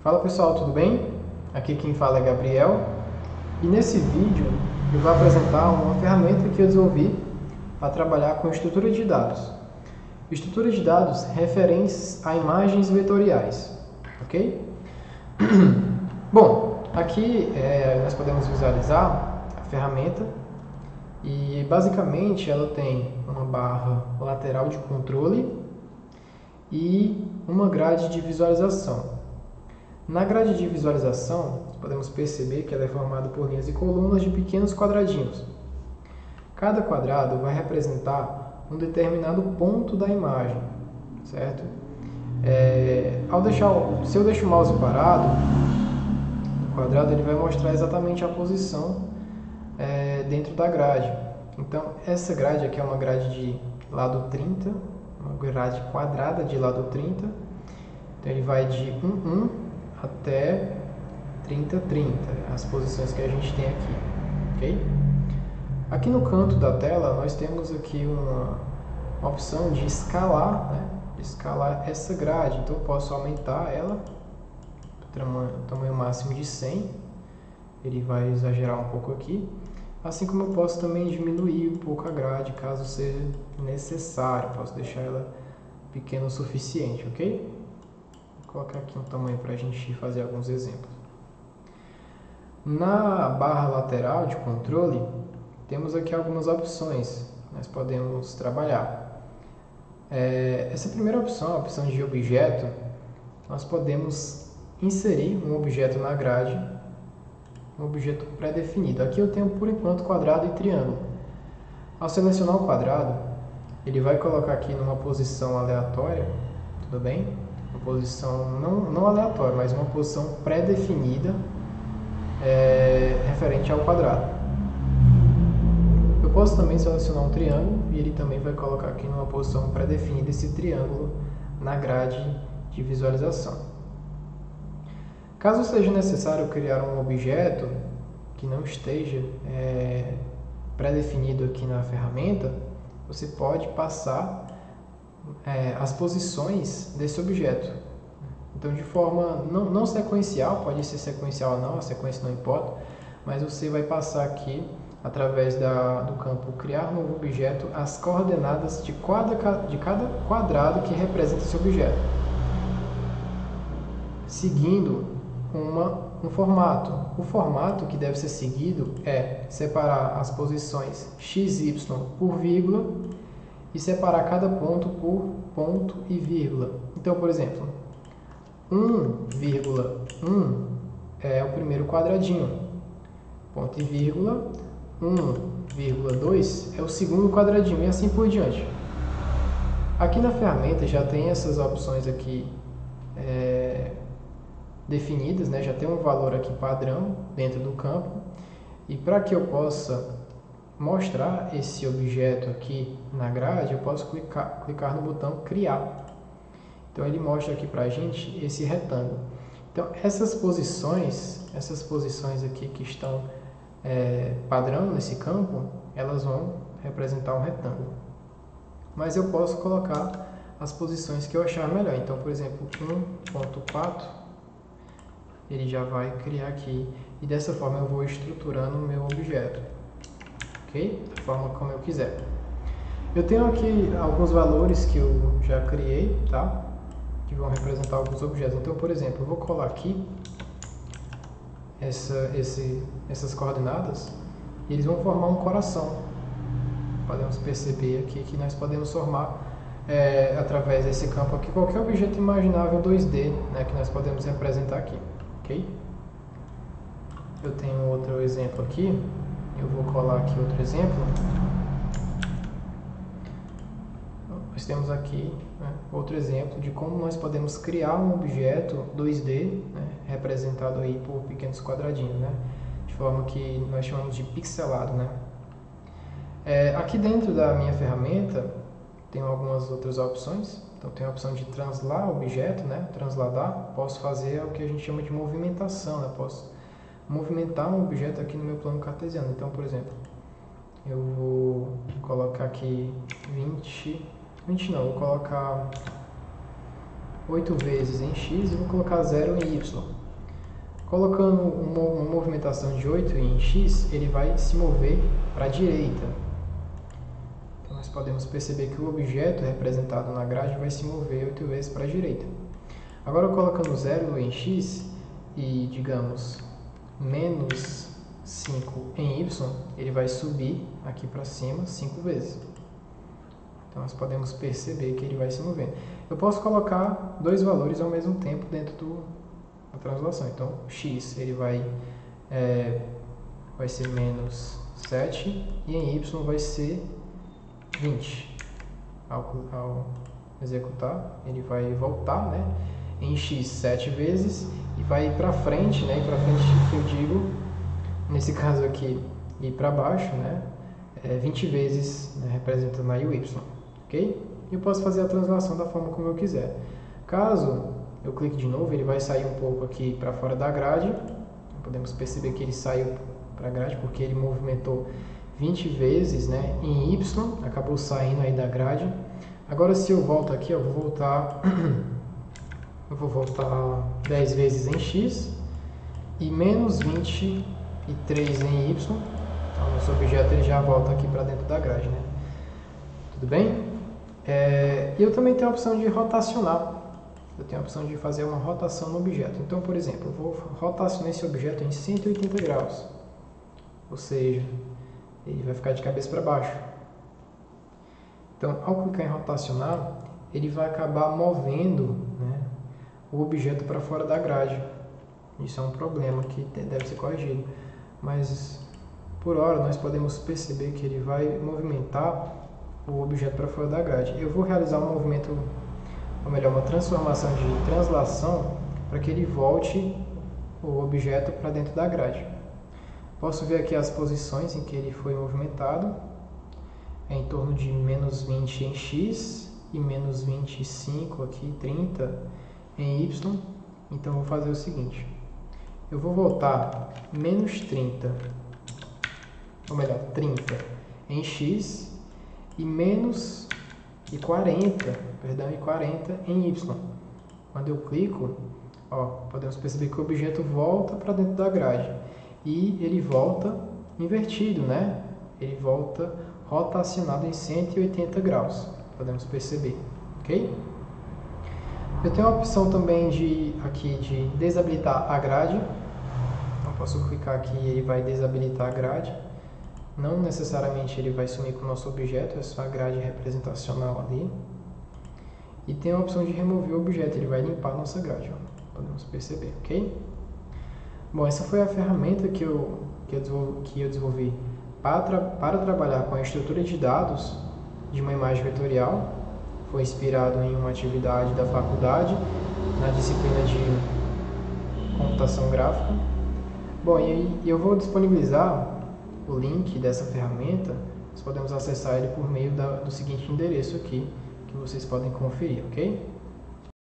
Fala pessoal, tudo bem? Aqui quem fala é Gabriel e nesse vídeo eu vou apresentar uma ferramenta que eu desenvolvi para trabalhar com estrutura de dados. Estrutura de dados referentes a imagens vetoriais, ok? Bom, aqui nós podemos visualizar a ferramenta e basicamente ela tem uma barra lateral de controle e uma grade de visualização. Na grade de visualização, podemos perceber que ela é formada por linhas e colunas de pequenos quadradinhos. Cada quadrado vai representar um determinado ponto da imagem, certo? Se eu deixo o mouse parado, o quadrado ele vai mostrar exatamente a posição dentro da grade. Então, essa grade aqui é uma grade de lado 30, uma grade quadrada de lado 30. Então, ele vai de 1 até 30, as posições que a gente tem aqui, ok? Aqui no canto da tela nós temos aqui uma opção de escalar, né? De escalar essa grade, então eu posso aumentar ela para o tamanho máximo de 100, ele vai exagerar um pouco aqui, assim como eu posso também diminuir um pouco a grade caso seja necessário, posso deixar ela pequena o suficiente, ok? Vou colocar aqui um tamanho para a gente fazer alguns exemplos. Na barra lateral de controle, temos aqui algumas opções que nós podemos trabalhar. Essa primeira opção, a opção de objeto, nós podemos inserir um objeto na grade, um objeto pré-definido. Aqui eu tenho por enquanto quadrado e triângulo. Ao selecionar o quadrado, ele vai colocar aqui numa posição aleatória, tudo bem? Uma posição não aleatória, mas uma posição pré-definida referente ao quadrado. Eu posso também selecionar um triângulo e ele também vai colocar aqui numa posição pré-definida esse triângulo na grade de visualização. Caso seja necessário criar um objeto que não esteja pré-definido aqui na ferramenta, você pode passar as posições desse objeto. Então, de forma não sequencial, pode ser sequencial ou não, a sequência não importa, mas você vai passar aqui, através do campo Criar Novo Objeto, as coordenadas de cada quadrado que representa esse objeto, seguindo um formato. O formato que deve ser seguido é separar as posições x, y por vírgula e separar cada ponto por ponto e vírgula. Então, por exemplo, 1,1 é o primeiro quadradinho, ponto e vírgula, 1,2 é o segundo quadradinho e assim por diante. Aqui na ferramenta já tem essas opções aqui definidas, né? Já tem um valor aqui padrão dentro do campo, e para que eu possa mostrar esse objeto aqui na grade, eu posso clicar no botão Criar. Então ele mostra aqui para a gente esse retângulo. Então essas posições aqui que estão padrão nesse campo, elas vão representar um retângulo. Mas eu posso colocar as posições que eu achar melhor. Então, por exemplo, 1.4, ele já vai criar aqui. E dessa forma eu vou estruturando o meu objeto. Ok? Da forma como eu quiser. Eu tenho aqui alguns valores que eu já criei, tá? Que vão representar alguns objetos. Então, por exemplo, eu vou colar aqui essas coordenadas e eles vão formar um coração. Podemos perceber aqui que nós podemos formar através desse campo aqui qualquer objeto imaginável 2D, né, que nós podemos representar aqui, ok? Eu tenho outro exemplo aqui, eu vou colar aqui outro exemplo. Nós temos aqui outro exemplo de como nós podemos criar um objeto 2D, né, representado aí por pequenos quadradinhos, né, de forma que nós chamamos de pixelado, né. Aqui dentro da minha ferramenta tem algumas outras opções. Então tem a opção de translar objeto, né, transladar. Posso fazer o que a gente chama de movimentação, né, posso movimentar um objeto aqui no meu plano cartesiano. Então, por exemplo, eu vou colocar aqui 20 não, vou colocar 8 vezes em x e vou colocar 0 em y. Colocando uma movimentação de 8 em x, ele vai se mover para a direita. Então, nós podemos perceber que o objeto representado na grade vai se mover 8 vezes para a direita. Agora, colocando 0 em x e, digamos, menos 5 em y, ele vai subir aqui para cima 5 vezes. Então, nós podemos perceber que ele vai se movendo. Eu posso colocar dois valores ao mesmo tempo dentro da translação. Então, x ele vai ser menos 7 e em y vai ser 20. Ao executar, ele vai voltar, né, em x 7 vezes e vai ir para frente, né, e para frente que eu digo, nesse caso aqui, ir para baixo, né, 20 vezes, né, representando aí o y. Ok? E eu posso fazer a translação da forma como eu quiser. Caso eu clique de novo, ele vai sair um pouco aqui para fora da grade. Podemos perceber que ele saiu para a grade porque ele movimentou 20 vezes, né, em y, acabou saindo aí da grade. Agora, se eu volto aqui, eu vou voltar 10 vezes em x e menos 23 em y. Então, nosso objeto ele já volta aqui para dentro da grade, né? Tudo bem? E eu também tenho a opção de rotacionar. Eu tenho a opção de fazer uma rotação no objeto. Então, por exemplo, eu vou rotacionar esse objeto em 180 graus. Ou seja, ele vai ficar de cabeça para baixo. Então, ao clicar em rotacionar, ele vai acabar movendo, né, o objeto para fora da grade. Isso é um problema que deve ser corrigido. Mas, por hora, nós podemos perceber que ele vai movimentar o objeto para fora da grade. Eu vou realizar um movimento, ou melhor, uma transformação de translação para que ele volte o objeto para dentro da grade. Posso ver aqui as posições em que ele foi movimentado. É em torno de menos 20 em x e menos 25 aqui, 30 em y. Então, vou fazer o seguinte. Eu vou voltar menos 30, ou melhor, 30 em x e menos 40 em y. Quando eu clico, podemos perceber que o objeto volta para dentro da grade. E ele volta invertido, né? Ele volta rotacionado em 180 graus. Podemos perceber, ok? Eu tenho a opção também de desabilitar a grade. Então, posso clicar aqui e ele vai desabilitar a grade. Não necessariamente ele vai sumir com o nosso objeto, é só a grade representacional ali. E tem a opção de remover o objeto, ele vai limpar a nossa grade, podemos perceber, ok? Bom, essa foi a ferramenta que eu desenvolvi para trabalhar com a estrutura de dados de uma imagem vetorial. Foi inspirado em uma atividade da faculdade, na disciplina de computação gráfica. Bom, e eu vou disponibilizar o link dessa ferramenta. Nós podemos acessar ele por meio do seguinte endereço aqui, que vocês podem conferir, ok?